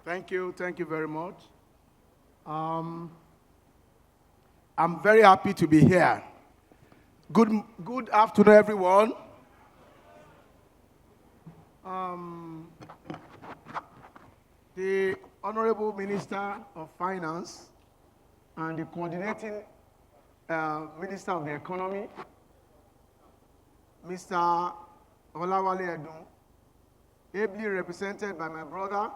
Thank you very much. I'm very happy to be here. Good afternoon, everyone. The Honorable Minister of Finance and the coordinating Minister of the Economy, Mr. Olawale Edun, ably represented by my brother,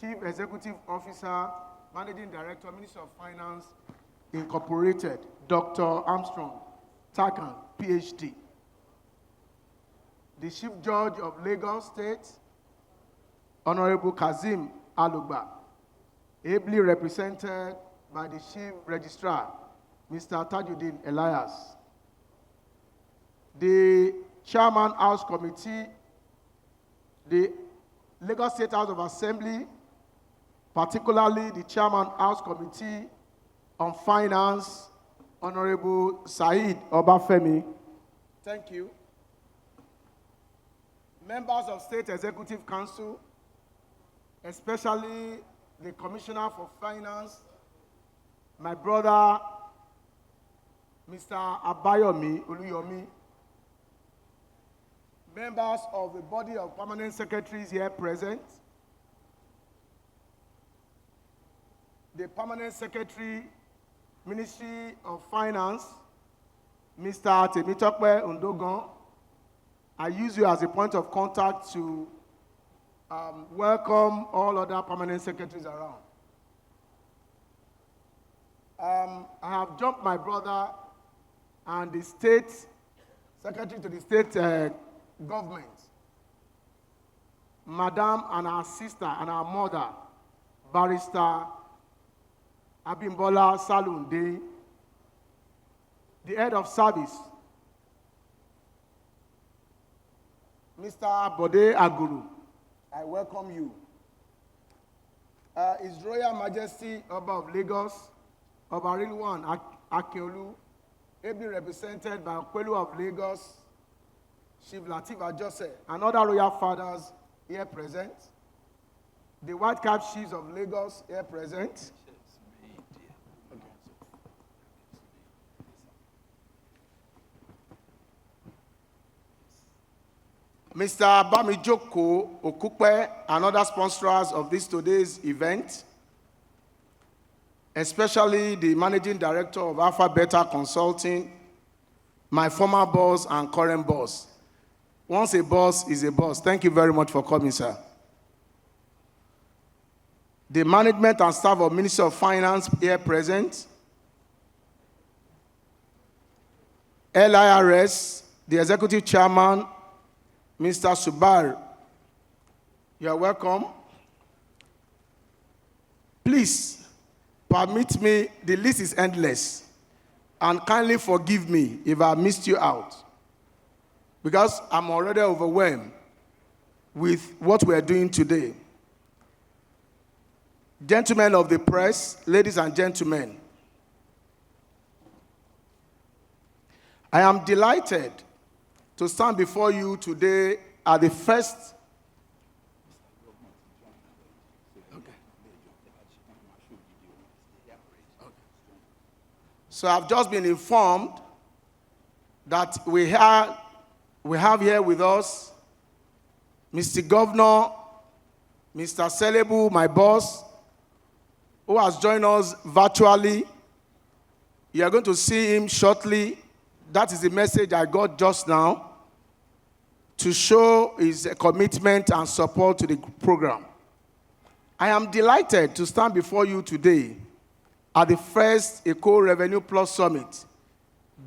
Chief Executive Officer, Managing Director, Minister of Finance, Incorporated, Dr. Armstrong Takan, PhD. The Chief Judge of Lagos State, Honorable Kazim Alugba, ably represented by the Chief Registrar, Mr. Tajuddin Elias. The Chairman House Committee, the Lagos State House of Assembly, particularly the Chairman House Committee on Finance, Honorable Said Obafemi. Thank you. Members of State Executive Council, especially the Commissioner for Finance, my brother, Mr. Abayomi Oluyomi, members of the body of permanent secretaries here present, the Permanent Secretary, Ministry of Finance, Mr. Temitope Undogan. I use you as a point of contact to welcome all other permanent secretaries around. I have jumped my brother and the state secretary to the state government, Madam and our sister and our mother, Barrister Abimbola Salunde, the head of service, Mr. Bode Aguru. I welcome you. His Royal Majesty Oba of Lagos, Oba Rilwan Akeolu, ably represented by Okwelu of Lagos, Chief Lateef Ajose, and other royal fathers here present. The White Cap Chiefs of Lagos here present. Mr. Bamijoko Okupe and other sponsors of today's event, especially the Managing Director of Alpha Beta Consulting, my former boss and current boss. Once a boss is a boss. Thank you very much for coming, sir. The management and staff of Ministry of Finance here present. LIRS, the Executive Chairman, Mr. Subar, you are welcome. Please permit me, the list is endless, and kindly forgive me if I missed you out, because I'm already overwhelmed with what we are doing today. Gentlemen of the press, ladies and gentlemen, I am delighted to stand before you today at the first. So I've just been informed that we have here with us Mr. Governor, Mr. Selebu, my boss, who has joined us virtually. You are going to see him shortly. That is the message I got just now, to show his commitment and support to the program. I am delighted to stand before you today at the first Eco Revenue Plus Summit,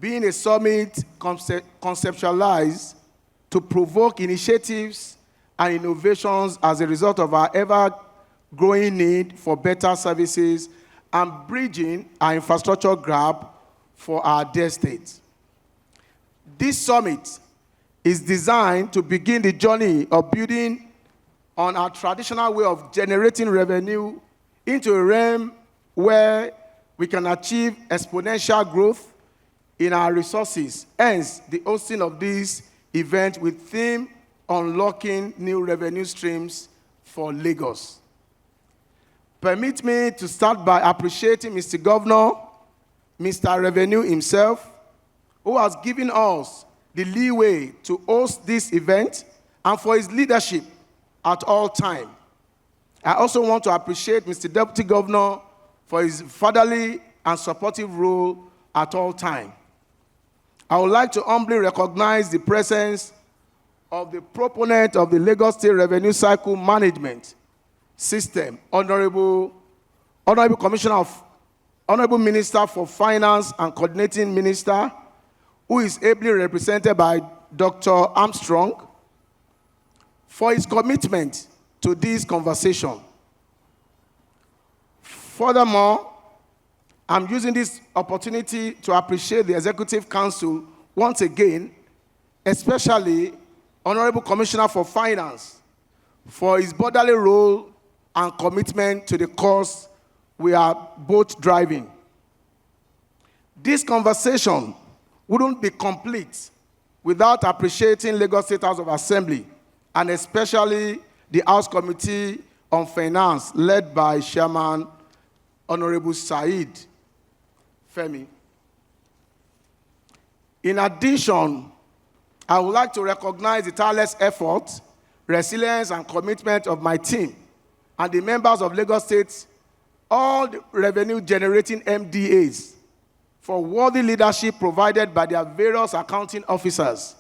being a summit conceptualized to provoke initiatives and innovations as a result of our ever-growing need for better services and bridging our infrastructure gap for our dear state. This summit is designed to begin the journey of building on our traditional way of generating revenue into a realm where we can achieve exponential growth in our resources. Hence, the hosting of this event with theme Unlocking New Revenue Streams for Lagos. Permit me to start by appreciating Mr. Governor, Mr. Revenue himself, who has given us the leeway to host this event and for his leadership at all times. I also want to appreciate Mr. Deputy Governor for his fatherly and supportive role at all times. I would like to humbly recognize the presence of the proponent of the Lagos State Revenue Cycle Management System, Honorable Minister for Finance and Coordinating Minister, who is ably represented by Dr. Armstrong, for his commitment to this conversation. Furthermore, I'm using this opportunity to appreciate the Executive Council once again, especially Honorable Commissioner for Finance, for his brotherly role and commitment to the cause we are both driving. This conversation wouldn't be complete without appreciating Lagos State House of Assembly, and especially the House Committee on Finance, led by Chairman Honorable Said Femi. In addition, I would like to recognize the tireless effort, resilience, and commitment of my team and the members of Lagos State, all the revenue-generating MDAs, for worthy leadership provided by their various accounting officers.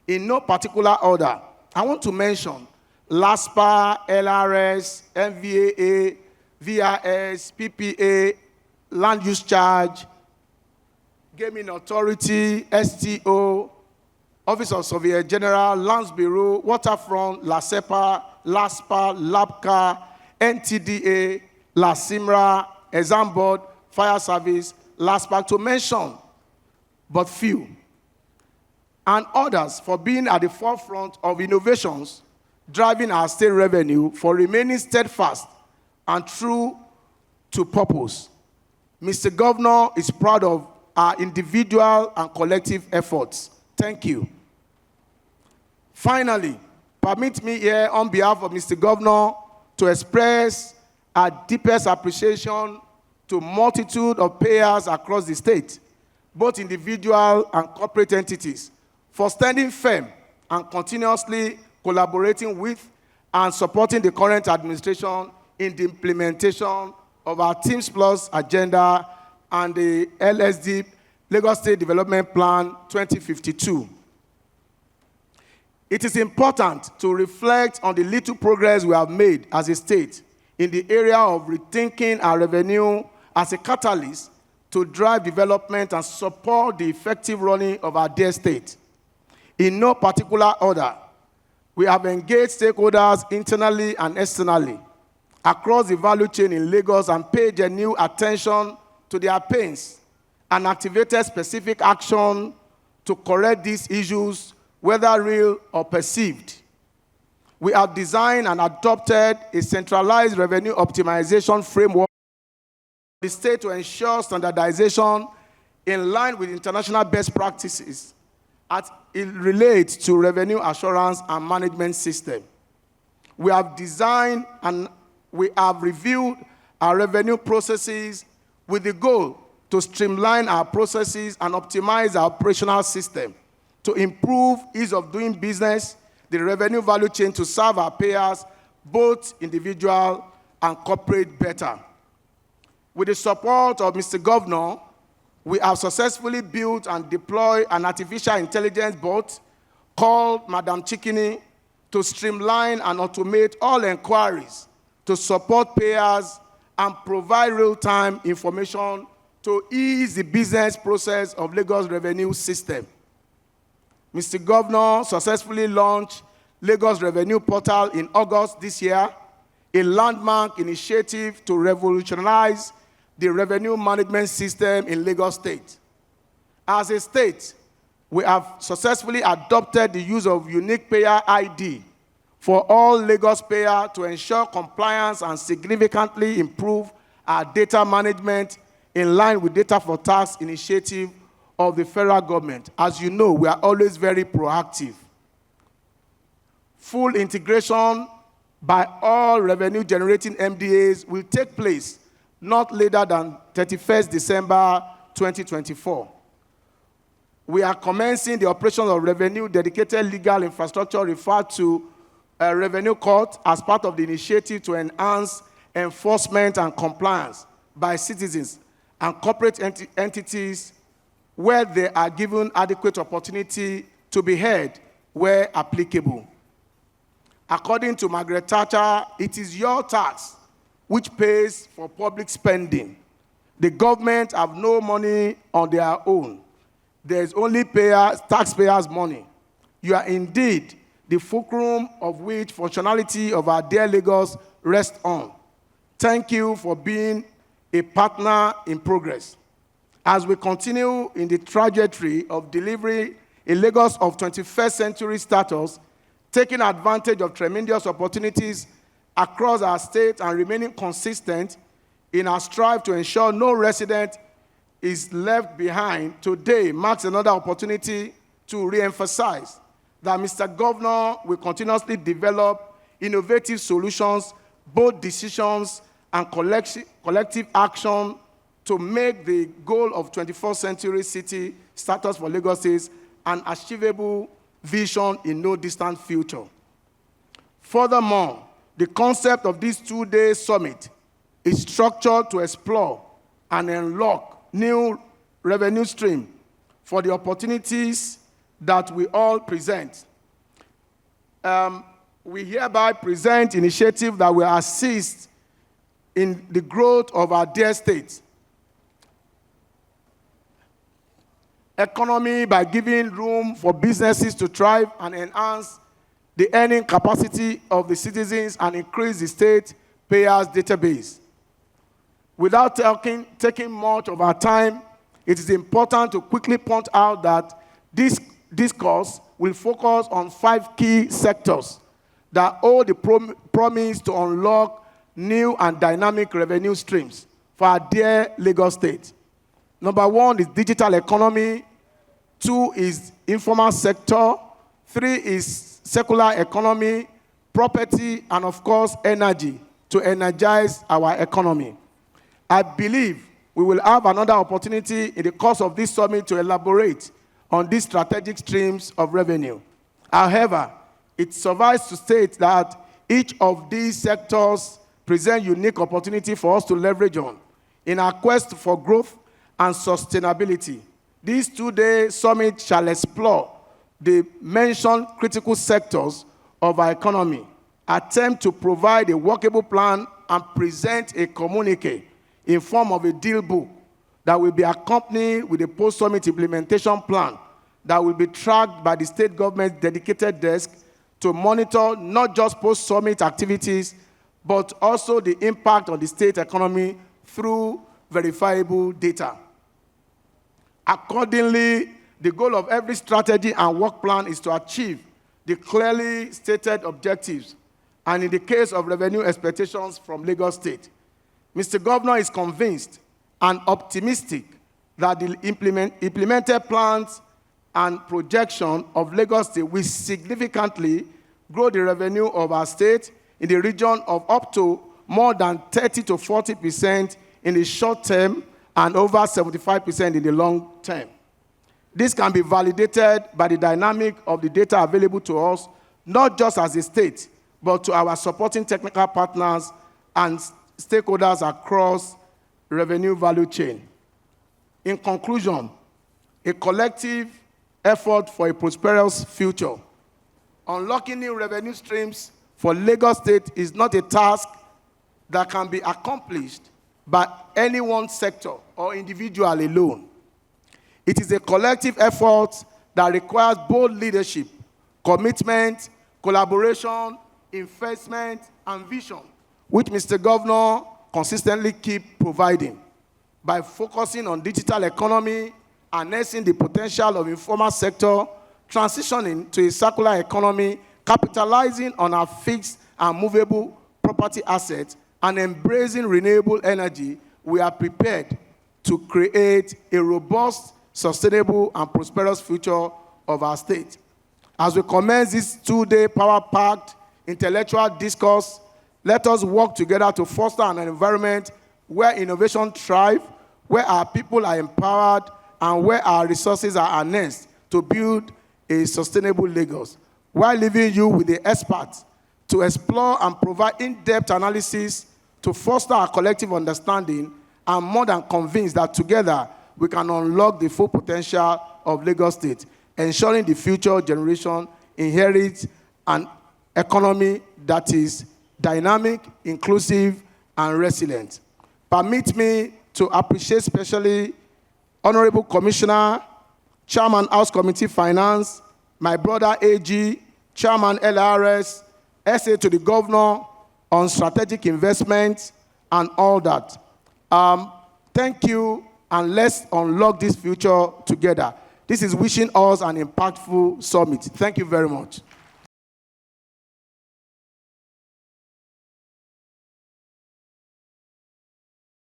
In no particular order, I want to mention LASPA, LRS, MVAA, VRS, PPA, Land Use Charge, Gaming Authority, STO, Office of Surveyor General, Lands Bureau, Waterfront, LASEPA, LASPA, LAPCA, NTDA, LASIMRA, Exam Board, Fire Service, LASPAC, to mention but few, and others for being at the forefront of innovations driving our state revenue, for remaining steadfast and true to purpose. Mr. Governor is proud of our individual and collective efforts. Thank you. Finally, permit me here on behalf of Mr. Governor to express our deepest appreciation to multitude of payers across the state, both individual and corporate entities, for standing firm and continuously collaborating with and supporting the current administration in the implementation of our Teams Plus agenda and the LSD, Lagos State Development Plan 2052. It is important to reflect on the little progress we have made as a state in the area of rethinking our revenue as a catalyst to drive development and support the effective running of our dear state. In no particular order, we have engaged stakeholders internally and externally across the value chain in Lagos and paid genuine attention to their pains and activated specific action to correct these issues, whether real or perceived. We have designed and adopted a centralized revenue optimization framework for the state to ensure standardization in line with international best practices as it relates to revenue assurance and management system. We have designed and we have reviewed our revenue processes with the goal to streamline our processes and optimize our operational system to improve ease of doing business, the revenue value chain to serve our payers, both individual and corporate, better. With the support of Mr. Governor, we have successfully built and deployed an artificial intelligence bot called Madam Chikini to streamline and automate all inquiries, to support payers and provide real-time information to ease the business process of Lagos revenue system. Mr. Governor successfully launched Lagos Revenue Portal in August this year, a landmark initiative to revolutionize the revenue management system in Lagos State. As a state, we have successfully adopted the use of unique payer ID for all Lagos payers to ensure compliance and significantly improve our data management in line with Data for Tax initiative of the federal government. As you know, we are always very proactive. Full integration by all revenue-generating MDAs will take place not later than 31st December 2024. We are commencing the operation of revenue-dedicated legal infrastructure referred to a revenue court as part of the initiative to enhance enforcement and compliance by citizens and corporate entities where they are given adequate opportunity to be heard where applicable. According to Margaret Thatcher, it is your tax which pays for public spending. The government have no money on their own. There is only taxpayers' money. You are indeed the fulcrum of which functionality of our dear Lagos rests on. Thank you for being a partner in progress. As we continue in the trajectory of delivering a Lagos of 21st century status, taking advantage of tremendous opportunities across our state and remaining consistent in our strive to ensure no resident is left behind, today marks another opportunity to re-emphasize that Mr. Governor will continuously develop innovative solutions, both decisions and collective action to make the goal of 21st century city status for Lagos State an achievable vision in no distant future. Furthermore, the concept of this two-day summit is structured to explore and unlock new revenue stream for the opportunities that we all present. We hereby present initiatives that will assist in the growth of our dear state. Economy by giving room for businesses to thrive and enhance the earning capacity of the citizens and increase the state payers database. Without taking much of our time, it is important to quickly point out that this discourse will focus on 5 key sectors that hold the promise to unlock new and dynamic revenue streams for our dear Lagos State. Number 1 is digital economy, 2 is informal sector, 3 is circular economy, property, and of course, energy to energize our economy. I believe we will have another opportunity in the course of this summit to elaborate on these strategic streams of revenue. However, it suffices to state that each of these sectors present unique opportunity for us to leverage on in our quest for growth and sustainability. This two-day summit shall explore the mentioned critical sectors of our economy, attempt to provide a workable plan, and present a communique in form of a deal book that will be accompanied with a post-summit implementation plan that will be tracked by the state government's dedicated desk to monitor not just post-summit activities, but also the impact on the state economy through verifiable data. Accordingly, the goal of every strategy and work plan is to achieve the clearly stated objectives, and in the case of revenue expectations from Lagos State, Mr. Governor is convinced and optimistic that the implemented plans and projection of Lagos State will significantly grow the revenue of our state in the region of up to more than 30 to 40% in the short term and over 75% in the long term. This can be validated by the dynamic of the data available to us, not just as a state, but to our supporting technical partners and stakeholders across revenue value chain. In conclusion, a collective effort for a prosperous future. Unlocking new revenue streams for Lagos State is not a task that can be accomplished by any one sector or individual alone. It is a collective effort that requires bold leadership, commitment, collaboration, investment, and vision, which Mr. Governor consistently keeps providing. By focusing on digital economy, harnessing the potential of informal sector, transitioning to a circular economy, capitalizing on our fixed and movable property assets, and embracing renewable energy, we are prepared to create a robust, sustainable, and prosperous future of our state. As we commence this two-day power-packed intellectual discourse. Let us work together to foster an environment where innovation thrives, where our people are empowered, and where our resources are harnessed to build a sustainable Lagos, while leaving you with the experts to explore and provide in-depth analysis to foster our collective understanding. I'm more than convinced that together we can unlock the full potential of Lagos State, ensuring the future generation inherits an economy that is dynamic, inclusive, and resilient. Permit me to appreciate especially Honorable Commissioner, Chairman House Committee Finance, my brother AG, Chairman LRS, SA to the Governor on strategic investments and all that. Thank you, and let's unlock this future together. This is wishing us an impactful summit. Thank you very much.